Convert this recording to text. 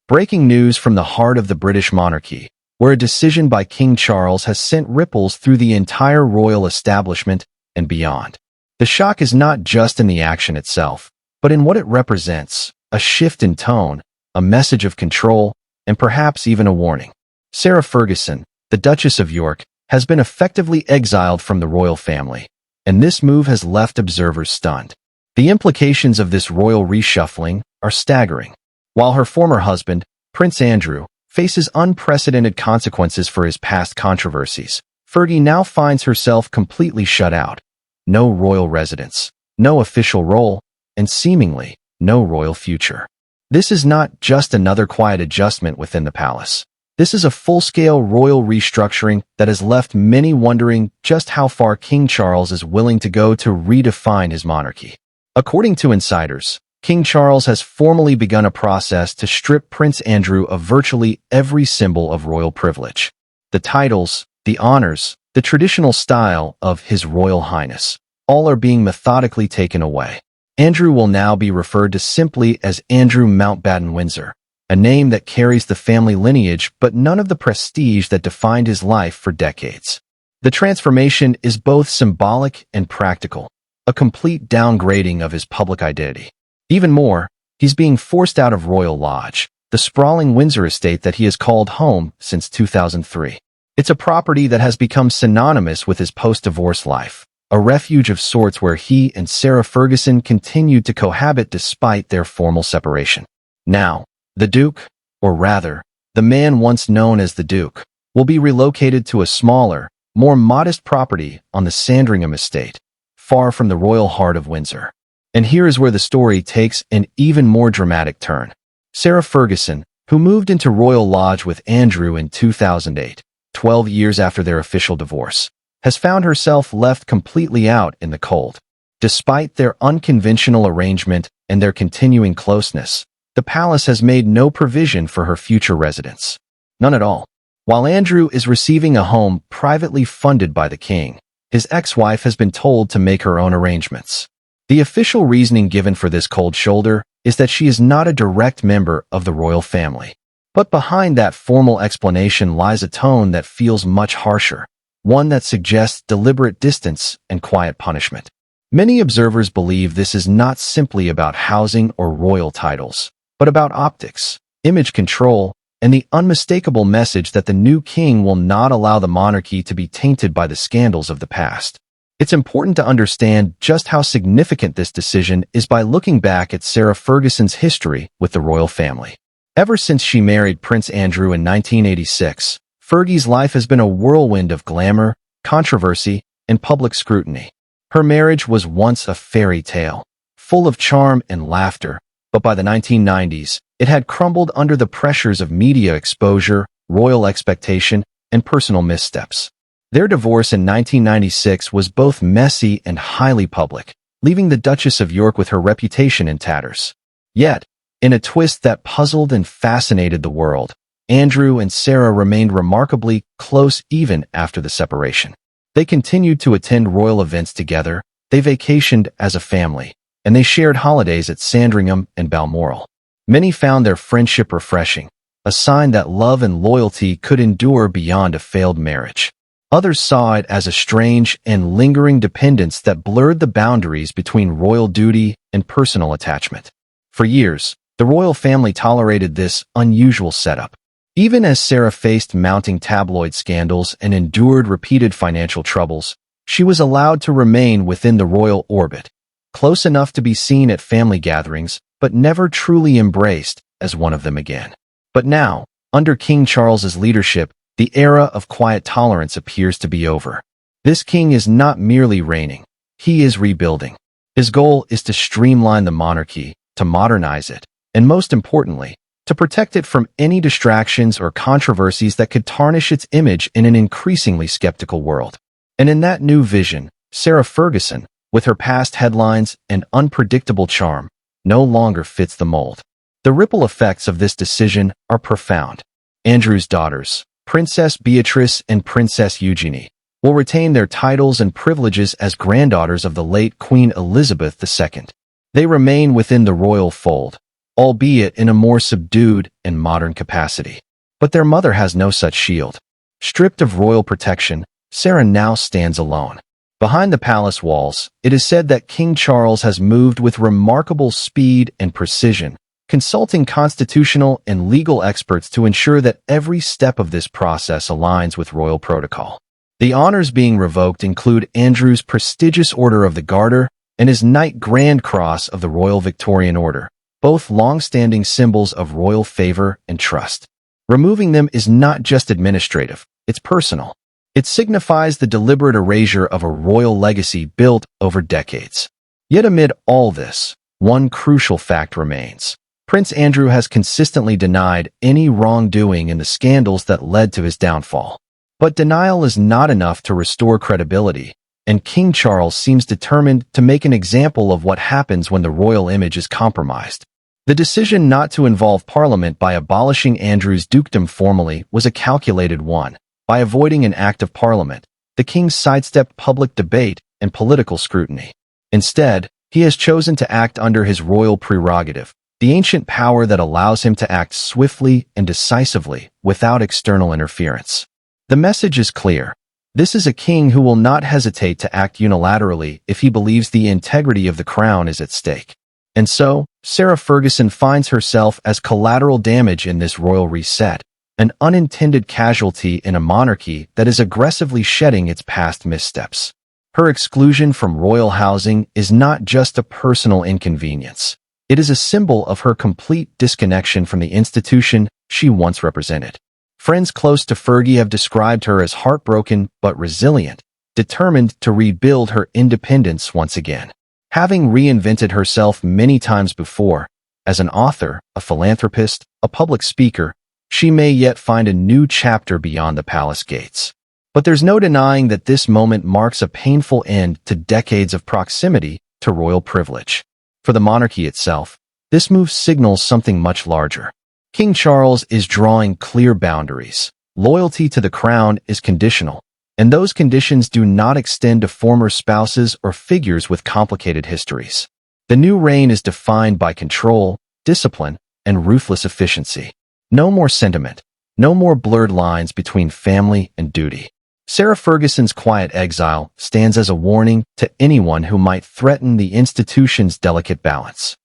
Breaking news from the heart of the British monarchy, where a decision by King Charles has sent ripples through the entire royal establishment and beyond. The shock is not just in the action itself, but in what it represents, a shift in tone, a message of control, and perhaps even a warning. Sarah Ferguson, the Duchess of York, has been effectively exiled from the royal family, and this move has left observers stunned. The implications of this royal reshuffling are staggering. While her former husband, Prince Andrew, faces unprecedented consequences for his past controversies, Fergie now finds herself completely shut out. No royal residence, no official role, and seemingly no royal future. This is not just another quiet adjustment within the palace. This is a full-scale royal restructuring that has left many wondering just how far King Charles is willing to go to redefine his monarchy. According to insiders, King Charles has formally begun a process to strip Prince Andrew of virtually every symbol of royal privilege. The titles, the honors, the traditional style of His Royal Highness, all are being methodically taken away. Andrew will now be referred to simply as Andrew Mountbatten-Windsor, a name that carries the family lineage but none of the prestige that defined his life for decades. The transformation is both symbolic and practical, a complete downgrading of his public identity. Even more, he's being forced out of Royal Lodge, the sprawling Windsor estate that he has called home since 2003. It's a property that has become synonymous with his post-divorce life, a refuge of sorts where he and Sarah Ferguson continued to cohabit despite their formal separation. Now, the Duke, or rather, the man once known as the Duke, will be relocated to a smaller, more modest property on the Sandringham estate, far from the royal heart of Windsor. And here is where the story takes an even more dramatic turn. Sarah Ferguson, who moved into Royal Lodge with Andrew in 2008, 12 years after their official divorce, has found herself left completely out in the cold. Despite their unconventional arrangement and their continuing closeness, the palace has made no provision for her future residence. None at all. While Andrew is receiving a home privately funded by the king, his ex-wife has been told to make her own arrangements. The official reasoning given for this cold shoulder is that she is not a direct member of the royal family. But behind that formal explanation lies a tone that feels much harsher, one that suggests deliberate distance and quiet punishment. Many observers believe this is not simply about housing or royal titles, but about optics, image control, and the unmistakable message that the new king will not allow the monarchy to be tainted by the scandals of the past. It's important to understand just how significant this decision is by looking back at Sarah Ferguson's history with the royal family. Ever since she married Prince Andrew in 1986, Fergie's life has been a whirlwind of glamour, controversy, and public scrutiny. Her marriage was once a fairy tale, full of charm and laughter, but by the 1990s, it had crumbled under the pressures of media exposure, royal expectation, and personal missteps. Their divorce in 1996 was both messy and highly public, leaving the Duchess of York with her reputation in tatters. Yet, in a twist that puzzled and fascinated the world, Andrew and Sarah remained remarkably close even after the separation. They continued to attend royal events together, they vacationed as a family, and they shared holidays at Sandringham and Balmoral. Many found their friendship refreshing, a sign that love and loyalty could endure beyond a failed marriage. Others saw it as a strange and lingering dependence that blurred the boundaries between royal duty and personal attachment. For years, the royal family tolerated this unusual setup. Even as Sarah faced mounting tabloid scandals and endured repeated financial troubles, she was allowed to remain within the royal orbit, close enough to be seen at family gatherings, but never truly embraced as one of them again. But now, under King Charles's leadership, the era of quiet tolerance appears to be over. This king is not merely reigning, he is rebuilding. His goal is to streamline the monarchy, to modernize it, and most importantly, to protect it from any distractions or controversies that could tarnish its image in an increasingly skeptical world. And in that new vision, Sarah Ferguson, with her past headlines and unpredictable charm, no longer fits the mold. The ripple effects of this decision are profound. Andrew's daughters, Princess Beatrice and Princess Eugenie, will retain their titles and privileges as granddaughters of the late Queen Elizabeth II. They remain within the royal fold, albeit in a more subdued and modern capacity. But their mother has no such shield. Stripped of royal protection, Sarah now stands alone. Behind the palace walls, it is said that King Charles has moved with remarkable speed and precision, consulting constitutional and legal experts to ensure that every step of this process aligns with royal protocol. The honors being revoked include Andrew's prestigious Order of the Garter and his Knight Grand Cross of the Royal Victorian Order, both long-standing symbols of royal favor and trust. Removing them is not just administrative, it's personal. It signifies the deliberate erasure of a royal legacy built over decades. Yet amid all this, one crucial fact remains. Prince Andrew has consistently denied any wrongdoing in the scandals that led to his downfall. But denial is not enough to restore credibility, and King Charles seems determined to make an example of what happens when the royal image is compromised. The decision not to involve Parliament by abolishing Andrew's dukedom formally was a calculated one. By avoiding an act of Parliament, the king sidestepped public debate and political scrutiny. Instead, he has chosen to act under his royal prerogative, the ancient power that allows him to act swiftly and decisively without external interference. The message is clear. This is a king who will not hesitate to act unilaterally if he believes the integrity of the crown is at stake. And so, Sarah Ferguson finds herself as collateral damage in this royal reset, an unintended casualty in a monarchy that is aggressively shedding its past missteps. Her exclusion from royal housing is not just a personal inconvenience. It is a symbol of her complete disconnection from the institution she once represented. Friends close to Fergie have described her as heartbroken but resilient, determined to rebuild her independence once again. Having reinvented herself many times before, as an author, a philanthropist, a public speaker, she may yet find a new chapter beyond the palace gates. But there's no denying that this moment marks a painful end to decades of proximity to royal privilege. For the monarchy itself, this move signals something much larger. King Charles is drawing clear boundaries. Loyalty to the crown is conditional, and those conditions do not extend to former spouses or figures with complicated histories. The new reign is defined by control, discipline, and ruthless efficiency. No more sentiment, no more blurred lines between family and duty. Sarah Ferguson's quiet exile stands as a warning to anyone who might threaten the institution's delicate balance.